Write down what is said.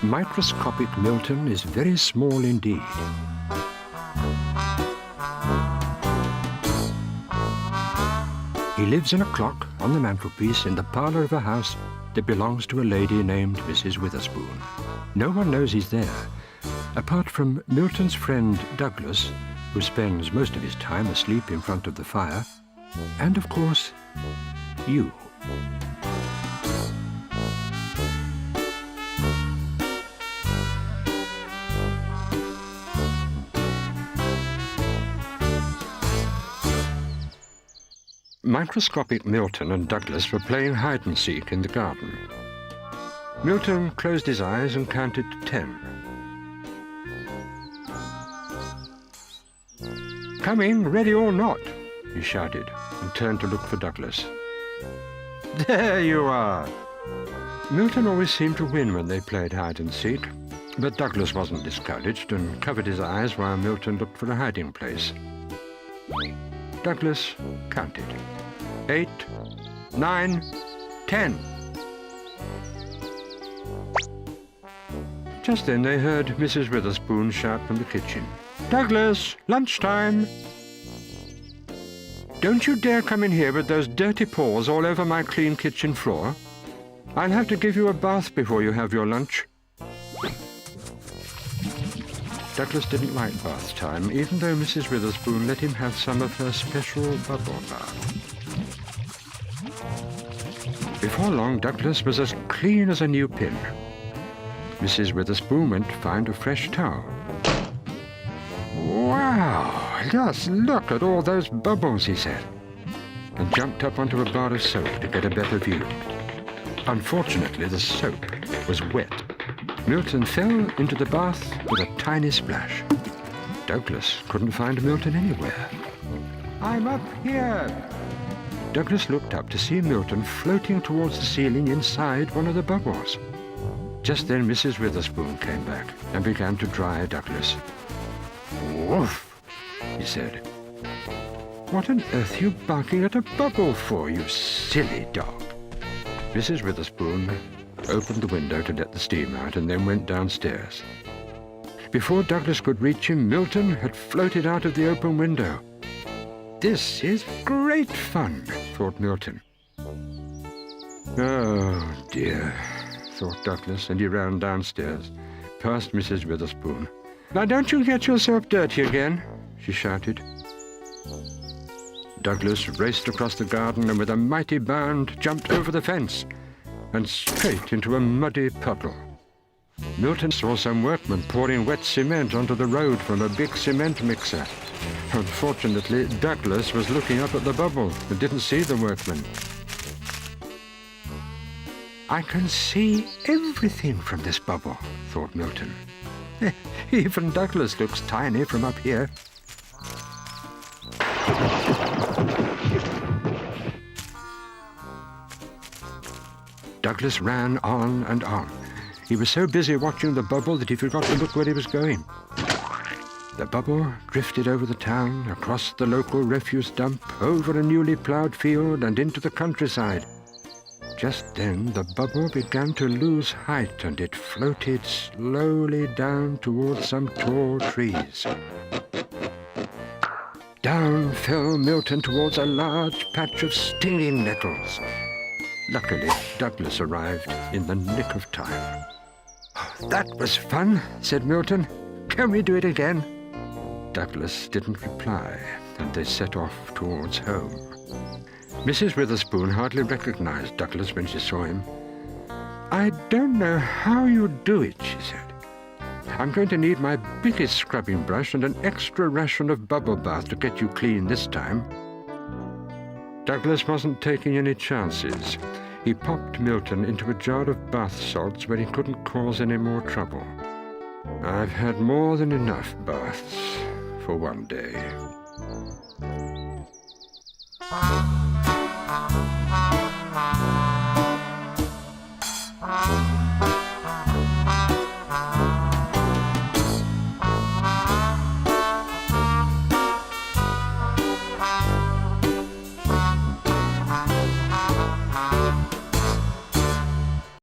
Microscopic Milton is very small indeed. He lives in a clock on the mantelpiece in the parlour of a house that belongs to a lady named Mrs. Witherspoon. No one knows he's there, apart from Milton's friend Douglas, who spends most of his time asleep in front of the fire, and, of course, you. Microscopic Milton and Douglas were playing hide-and-seek in the garden. Milton closed his eyes and counted to 10. "Coming, ready or not," he shouted, and turned to look for Douglas. "There you are!" Milton always seemed to win when they played hide-and-seek, but Douglas wasn't discouraged and covered his eyes while Milton looked for a hiding place. Douglas counted. 8, 9, 10. Just then they heard Mrs. Witherspoon shout from the kitchen, "Douglas, lunchtime!" "Don't you dare come in here with those dirty paws all over my clean kitchen floor. I'll have to give you a bath before you have your lunch." Douglas didn't like bath time, even though Mrs. Witherspoon let him have some of her special bubble bath. Before long, Douglas was as clean as a new pin. Mrs. Witherspoon went to find a fresh towel. "Wow, just look at all those bubbles," he said, and jumped up onto a bar of soap to get a better view. Unfortunately, the soap was wet. Milton fell into the bath with a tiny splash. Douglas couldn't find Milton anywhere. "I'm up here!" Douglas looked up to see Milton floating towards the ceiling inside one of the bubbles. Just then Mrs. Witherspoon came back and began to dry Douglas. "Woof," he said. "What on earth are you barking at a bubble for, you silly dog?" Mrs. Witherspoon opened the window to let the steam out and then went downstairs. Before Douglas could reach him, Milton had floated out of the open window. "This is great fun," thought Milton. "Oh, dear," thought Douglas, and he ran downstairs, past Mrs. Witherspoon. "Now don't you get yourself dirty again," she shouted. Douglas raced across the garden and with a mighty bound jumped over the fence and straight into a muddy puddle. Milton saw some workmen pouring wet cement onto the road from a big cement mixer. Unfortunately, Douglas was looking up at the bubble and didn't see the workmen. "I can see everything from this bubble," thought Milton. "Even Douglas looks tiny from up here." Douglas ran on and on. He was so busy watching the bubble that he forgot to look where he was going. The bubble drifted over the town, across the local refuse dump, over a newly ploughed field and into the countryside. Just then the bubble began to lose height and it floated slowly down towards some tall trees. Down fell Milton towards a large patch of stinging nettles. Luckily, Douglas arrived in the nick of time. "That was fun," said Milton. "Can we do it again?" Douglas didn't reply, and they set off towards home. Mrs. Witherspoon hardly recognized Douglas when she saw him. "I don't know how you do it," she said. "I'm going to need my biggest scrubbing brush and an extra ration of bubble bath to get you clean this time." Douglas wasn't taking any chances. He popped Milton into a jar of bath salts where he couldn't cause any more trouble. "I've had more than enough baths for one day."